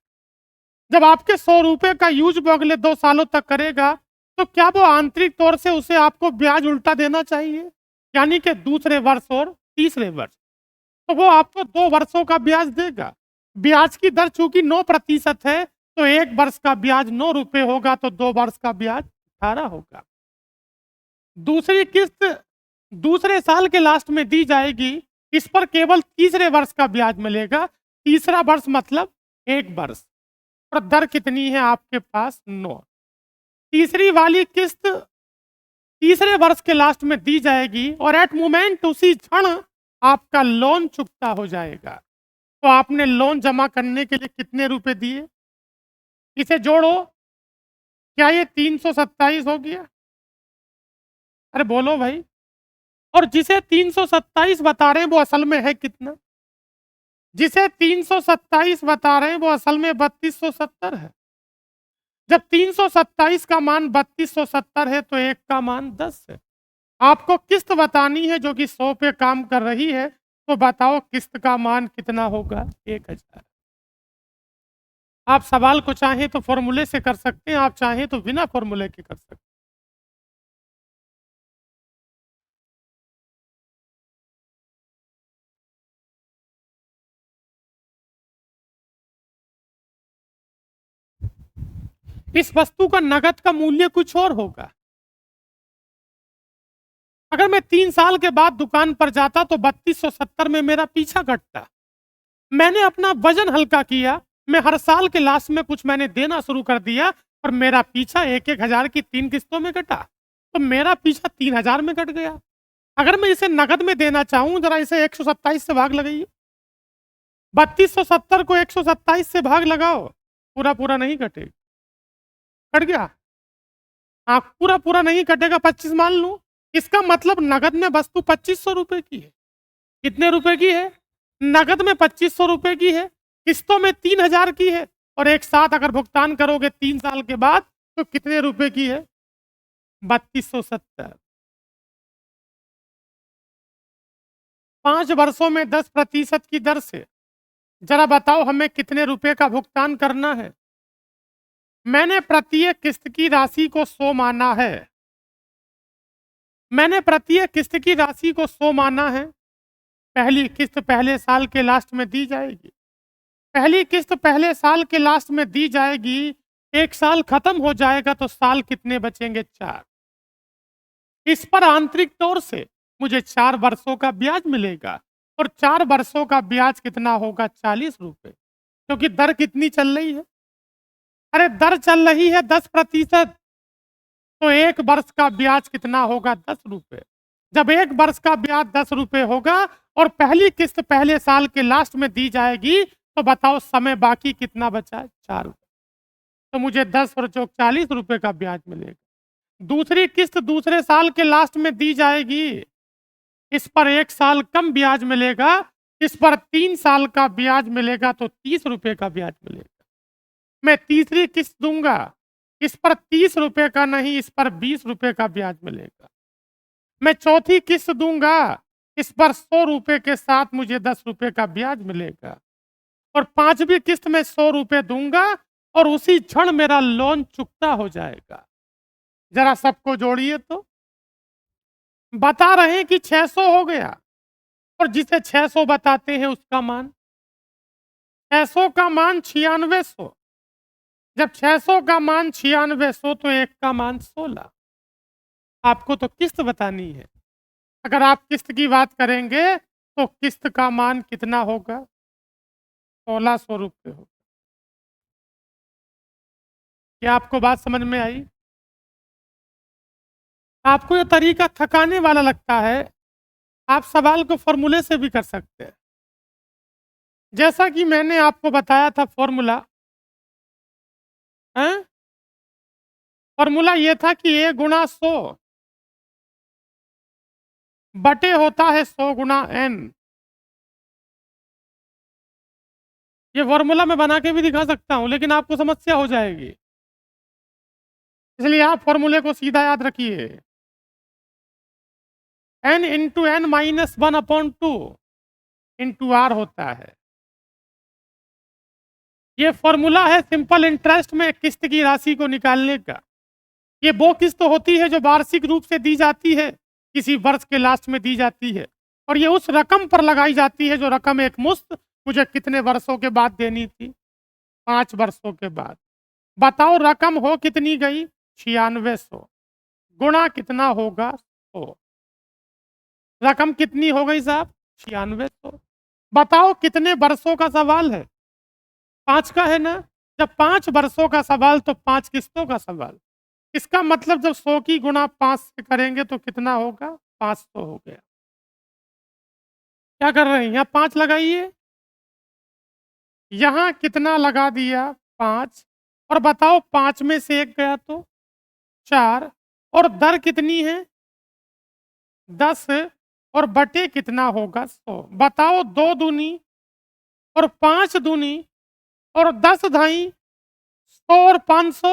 [SPEAKER 1] जब आपके 100 रुपए का यूज वो अगले 2 सालों तक करेगा, तो क्या वो आंतरिक तौर से उसे आपको ब्याज उल्टा देना चाहिए, यानी कि दूसरे वर्ष और तीसरे वर्ष? तो वो आपको 2 वर्षों का ब्याज देगा। ब्याज की दर चूंकि 9% है, तो 1 वर्ष का ब्याज 9 रुपए होगा, तो 2 वर्ष का ब्याज 18 होगा। दूसरी किस्त दूसरे साल के लास्ट में दी जाएगी। इस पर केवल तीसरे वर्ष का ब्याज मिलेगा। तीसरा वर्ष मतलब 1 वर्ष, और दर कितनी है आपके पास? 9। तीसरी वाली किस्त तीसरे वर्ष के लास्ट में दी जाएगी, और एट मोमेंट उसी क्षण आपका लोन चुकता हो जाएगा। तो आपने लोन जमा करने के लिए कितने रुपए दिए? इसे जोड़ो, क्या ये 327 हो गया? अरे बोलो भाई। और जिसे 327 बता रहे हैं वो असल में है कितना? जिसे 327 बता रहे हैं वो असल में 3270 है। जब 327 का मान 3270 है, तो एक का मान 10 है। आपको किस्त बतानी है जो कि 100 पे काम कर रही है, तो बताओ किस्त का मान कितना होगा? 1000। आप सवाल को चाहें तो फॉर्मूले से कर सकते हैं, आप चाहें तो बिना फॉर्मूले के कर सकते हैं। इस वस्तु का नगद का मूल्य कुछ और होगा। अगर मैं 3 साल के बाद दुकान पर जाता तो 3270 में मेरा पीछा घटता। मैंने अपना वजन हल्का किया, मैं हर साल के लास्ट में कुछ मैंने देना शुरू कर दिया, और मेरा पीछा 1-1000 की 3 किस्तों में घटा, तो मेरा पीछा 3000 में घट गया। अगर मैं इसे नगद में देना चाहूं, जरा इसे 127 से भाग लगाइए। 3270 को 127 से भाग लगाओ, पूरा पूरा नहीं घटेगा। घट गया। हाँ, पूरा पूरा नहीं कटेगा, 25 मान लूं। इसका मतलब नगद में वस्तु 2500 रुपए की है। कितने रुपए की है? नगद में 2500 रुपए की है, किस्तों में 3000 की है, और एक साथ अगर भुगतान करोगे 3 साल के बाद तो कितने रुपए की है? 3270। 5 वर्षों में 10% की दर से जरा बताओ हमें कितने रुपए का भुगतान करना है? मैंने प्रत्येक किस्त की राशि को 100 माना है। मैंने प्रत्येक किस्त की राशि को 100 माना है। पहली किस्त पहले साल के लास्ट में दी जाएगी। पहली किस्त पहले साल के लास्ट में दी जाएगी। एक साल खत्म हो जाएगा तो साल कितने बचेंगे? 4। इस पर आंतरिक तौर से मुझे 4 वर्षों का ब्याज मिलेगा, और 4 वर्षों का ब्याज कितना होगा? 40 रुपए। क्योंकि दर कितनी चल रही है? अरे दर चल रही है 10%, तो एक वर्ष का ब्याज कितना होगा? 10 रुपए। जब एक वर्ष का ब्याज 10 रुपए होगा और पहली किस्त पहले साल के लास्ट में दी जाएगी, तो बताओ समय बाकी कितना बचा है? 4 रुपए। तो मुझे 10 और चौक 40 रुपए का ब्याज मिलेगा। दूसरी किस्त दूसरे साल के लास्ट में दी जाएगी, इस पर 1 साल कम ब्याज मिलेगा, इस पर 3 साल का ब्याज मिलेगा, तो 30 रुपए का ब्याज मिलेगा। मैं तीसरी किस्त दूंगा, इस पर 30 रुपए का नहीं, इस पर 20 रुपए का ब्याज मिलेगा। मैं चौथी किस्त दूंगा, इस पर 100 रुपए के साथ मुझे 10 रुपए का ब्याज मिलेगा। और पांचवी किस्त में 100 रुपए दूंगा और उसी क्षण मेरा लोन चुकता हो जाएगा। जरा सबको जोड़िए तो। बता रहे हैं कि 600 हो गया, और जिसे 600 बताते हैं उसका मान 600 का मान 9600। जब 600 का मान 9600 तो एक का मान 16। आपको तो किस्त बतानी है। अगर आप किस्त की बात करेंगे तो किस्त का मान कितना होगा? 1600 रुपये होगा। क्या आपको बात समझ में आई? आपको यह तरीका थकाने वाला लगता है, आप सवाल को फॉर्मूले से भी कर सकते हैं। जैसा कि मैंने आपको बताया था फॉर्मूला, फॉर्मूला ये था कि a गुणा 100 बटे होता है 100 गुणा n। ये फॉर्मूला मैं बना के भी दिखा सकता हूं, लेकिन आपको समस्या हो जाएगी, इसलिए आप फॉर्मूले को सीधा याद रखिए। n into n minus 1/2 into r होता है। ये फॉर्मूला है सिंपल इंटरेस्ट में किस्त की राशि को निकालने का। ये वो किस्त होती है जो वार्षिक रूप से दी जाती है, किसी वर्ष के लास्ट में दी जाती है, और ये उस रकम पर लगाई जाती है जो रकम एक मुश्त मुझे कितने वर्षों के बाद देनी थी? 5 वर्षों के बाद। बताओ रकम हो कितनी गई? 9600 गुणा कितना होगा? 100। रकम कितनी हो गई साहब? 9600। बताओ कितने वर्षों का सवाल है? 5 का है ना। जब 5 वर्षों का सवाल तो 5 किस्तों का सवाल। इसका मतलब जब 100 की गुणा 5 से करेंगे तो कितना होगा? 500 हो गया। क्या कर रहे हैं? यहाँ 5 लगाइए, यहाँ कितना लगा दिया? 5। और बताओ 5 में से 1 गया तो 4, और दर कितनी है? 10, और बटे कितना होगा? 100। बताओ 2 दूनी और 5 दूनी और 10 धाई 100 और 500,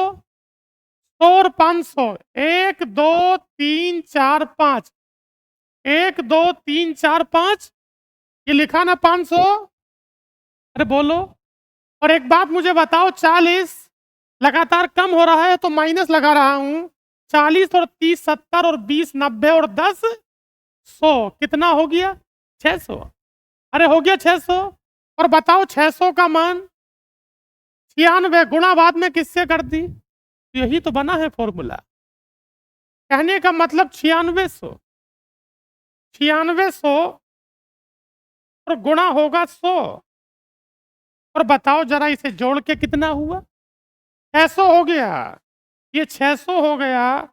[SPEAKER 1] 100 और 500, 1 2 3 4 5, 1 2 3 4 5, ये लिखा ना 500? अरे बोलो। और एक बात मुझे बताओ, 40 लगातार कम हो रहा है तो माइनस लगा रहा हूं। 40 और 30 70 और 20 90 और 10 100, कितना हो गया? 600। अरे हो गया 600। और बताओ 600 का मान 96 गुणा बाद में किससे कर दी? यही तो बना है फॉर्मूला। कहने का मतलब 9600, 9600 और गुणा होगा 100। और बताओ जरा इसे जोड़ के कितना हुआ? 600 हो गया। ये 600 हो गया।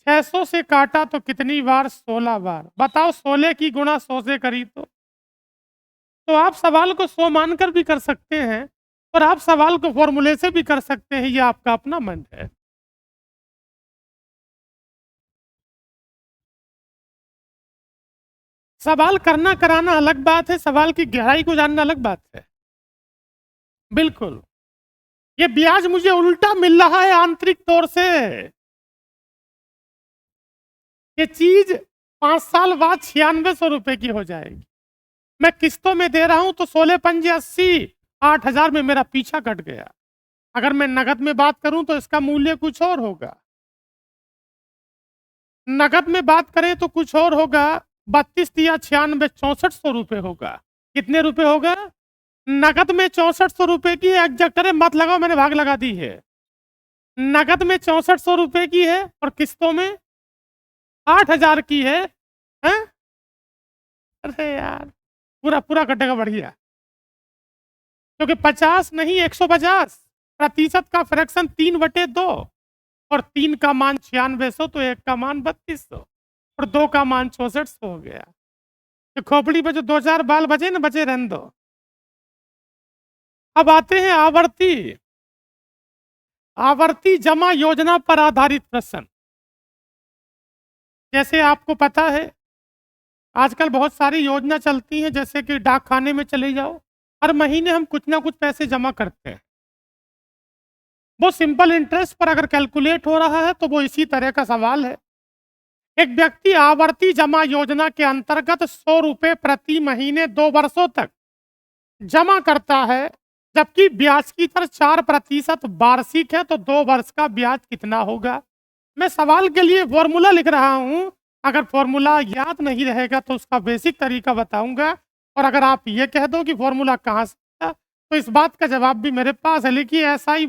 [SPEAKER 1] 600 से काटा तो कितनी बार? 16 बार। बताओ 16 की गुणा 100 से करी तो आप सवाल को 100 मानकर भी कर सकते हैं, और आप सवाल को फॉर्मूले से भी कर सकते हैं। ये आपका अपना मन है। सवाल करना कराना अलग बात है, सवाल की गहराई को जानना अलग बात है। बिल्कुल। ये ब्याज मुझे उल्टा मिल रहा है आंतरिक तौर से। ये चीज 5 साल बाद 9600 रुपए की हो जाएगी। मैं किस्तों में दे रहा हूं तो 16 पंजे 80, 8000 में मेरा पीछा कट गया। अगर मैं नगद में बात करूं तो इसका मूल्य कुछ और होगा। नगद में बात करें तो कुछ और होगा, 32 या 96 6400 रुपए होगा। कितने रुपए होगा? नगद में 6400 रुपए की एग्जैक्ट, अरे मत लगाओ, मैंने भाग लगा दी है। नगद में 6400 रुपए की है और किस्तों में 8000 की है, हैं? अरे यार, पूरा पूरा कटेगा बढ़िया, क्योंकि 50 नहीं 150 प्रतिशत का फ्रैक्शन 3/2, और 3 का मान 9600 तो 1 का मान 3200 और 2 का मान 6400 हो गया। तो खोपड़ी पे जो 2-4 बाल बचे ना, बचे रहने दो। अब आते हैं आवर्ती आवर्ती जमा योजना पर आधारित प्रश्न। जैसे आपको पता है आजकल बहुत सारी योजना चलती हैं, जैसे कि डाकखाने में चले जाओ, हर महीने हम कुछ ना कुछ पैसे जमा करते हैं। वो सिंपल इंटरेस्ट पर अगर कैलकुलेट हो रहा है तो वो इसी तरह का सवाल है। एक व्यक्ति आवर्ती जमा योजना के अंतर्गत 100 रुपए प्रति महीने 2 वर्षों तक जमा करता है, जबकि ब्याज की दर 4% वार्षिक है, तो 2 वर्ष का ब्याज कितना होगा? मैं सवाल के लिए फॉर्मूला लिख रहा हूं। अगर फॉर्मूला याद नहीं रहेगा तो उसका बेसिक तरीका बताऊंगा, और अगर आप ये कह दो कि फॉर्मूला कहां से आया, तो इस बात का जवाब भी मेरे पास है। लिखिए SI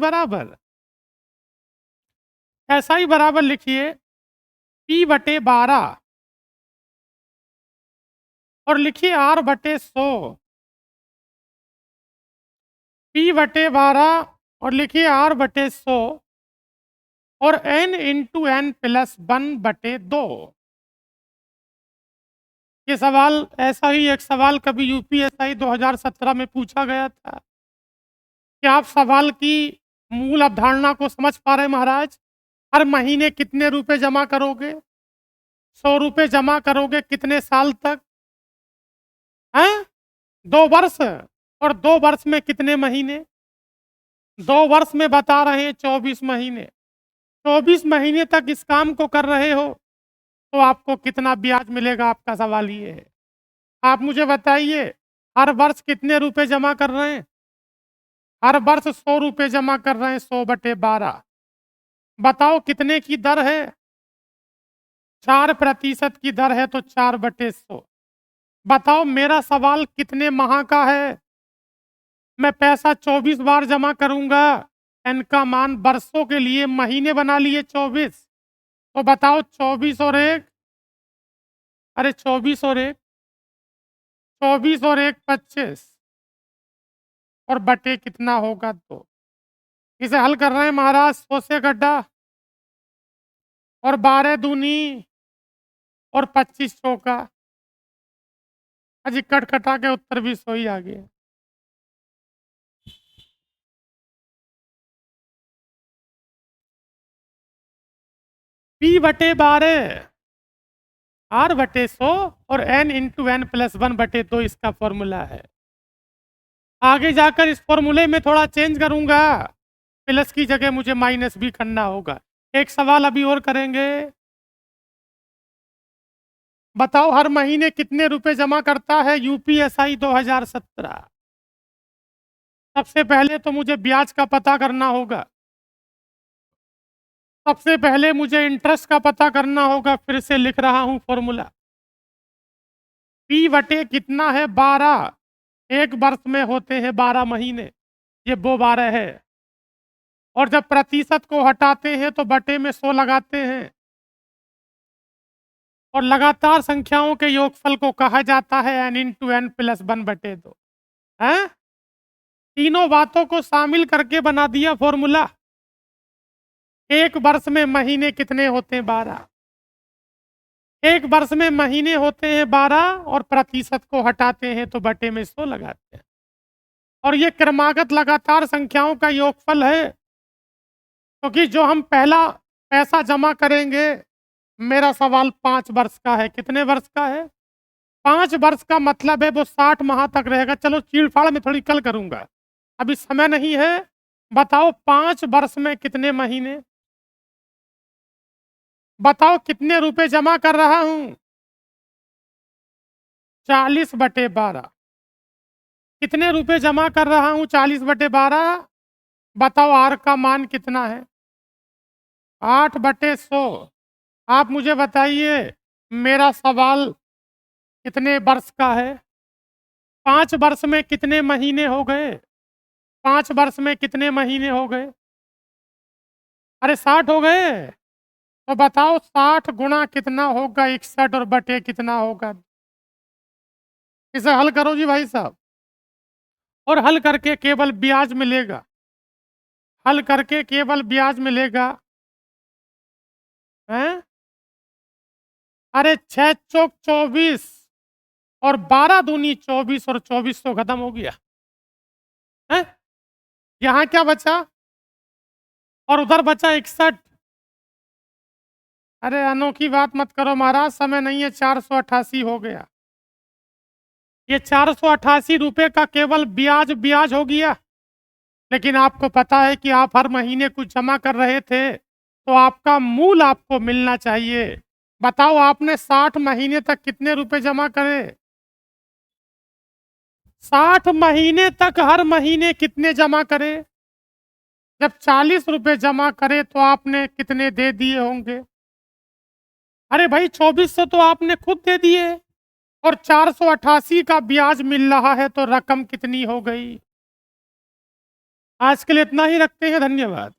[SPEAKER 1] बराबर लिखिए P/12 और लिखिए R/100, P/12 और लिखिए R/100 और N×N+1/2। ये सवाल ऐसा ही एक सवाल कभी यूपीएसआई 2017 में पूछा गया था। क्या आप सवाल की मूल अवधारणा को समझ पा रहे हैं महाराज? हर महीने कितने रुपए जमा करोगे? 100 रुपए जमा करोगे कितने साल तक? हैं? 2 वर्ष। और 2 वर्ष में कितने महीने? 2 वर्ष में बता रहे हैं 24 महीने। 24 महीने तक इस काम को कर रहे हो तो आपको कितना ब्याज मिलेगा? आपका सवाल ये है। आप मुझे बताइए, हर वर्ष कितने रुपए जमा कर रहे हैं? हर वर्ष 100 रुपए जमा कर रहे हैं, 100/12। बताओ कितने की दर है? 4% की दर है, तो 4/100। बताओ मेरा सवाल कितने माह का है? मैं पैसा 24 बार जमा करूंगा, एन का मान वर्षों के लिए, महीने बना लिए 24, तो बताओ 24 और 1, अरे 24 और 1, 24 और 1 25, और बटे कितना होगा? 2। इसे हल कर रहे हैं महाराज, 100 से गड्ढा, और 12 दूनी और 25 चौका। अजी कट कटा के उत्तर भी 100 ही आ गया। P/12 R/100 और N×N+1/2 इसका फॉर्मूला है। आगे जाकर इस फॉर्मूले में थोड़ा चेंज करूंगा, प्लस की जगह मुझे माइनस भी करना होगा। एक सवाल अभी और करेंगे। बताओ हर महीने कितने रुपए जमा करता है यूपीएसआई 2017? सबसे पहले तो मुझे ब्याज का पता करना होगा, सबसे पहले मुझे इंटरेस्ट का पता करना होगा। फिर से लिख रहा हूं फॉर्मूला, P/, कितना है? 12। एक वर्ष में होते हैं 12 महीने, ये वो 12 है। और जब प्रतिशत को हटाते हैं तो बटे में 100 लगाते हैं, और लगातार संख्याओं के योगफल को कहा जाता है N×N+1/2। हैं? तीनों बातों को शामिल करके बना दिया फॉर्मूला। एक वर्ष में महीने कितने होते हैं? 12। एक वर्ष में महीने होते हैं 12 और प्रतिशत को हटाते हैं तो बटे में 100 लगाते हैं, और ये क्रमागत लगातार संख्याओं का योगफल है। क्योंकि जो हम पहला पैसा जमा करेंगे, मेरा सवाल 5 वर्ष का है। कितने वर्ष का है? 5 वर्ष का मतलब है वो 60 माह तक रहेगा। चलो चीड़-फाड़ में थोड़ी कल करूँगा, अभी समय नहीं है। बताओ 5 वर्ष में कितने महीने? बताओ कितने रुपए जमा कर रहा हूँ? 40/12। कितने रुपए जमा कर रहा हूँ 40/12? बताओ आर का मान कितना है? 8/100। आप मुझे बताइए मेरा सवाल कितने वर्ष का है? 5 वर्ष में कितने महीने हो गए? 5 वर्ष में कितने महीने हो गए? अरे 60 हो गए। तो बताओ 60 गुणा कितना होगा 61 और बटे कितना होगा? इसे हल करो जी भाई साहब, और हल करके केवल ब्याज मिलेगा। हल करके केवल ब्याज मिलेगा। हैं? अरे 6 चौक 24 और 12 दूनी 24 और 24 तो खत्म हो गया है। यहाँ क्या बचा? और उधर बचा 61। अरे अनोखी बात मत करो महाराज, समय नहीं है। 488 हो गया। ये 488 रुपए का केवल ब्याज ब्याज हो गया। लेकिन आपको पता है कि आप हर महीने कुछ जमा कर रहे थे, तो आपका मूल आपको मिलना चाहिए। बताओ आपने 60 महीने तक कितने रुपए जमा करे? 60 महीने तक हर महीने कितने जमा करे? जब 40 रुपए जमा करे तो आपने कितने दे दिए होंगे? अरे भाई 2400 तो आपने खुद दे दिए, और 488 का ब्याज मिल रहा है, तो रकम कितनी हो गई? आज के लिए इतना ही रखते हैं। धन्यवाद।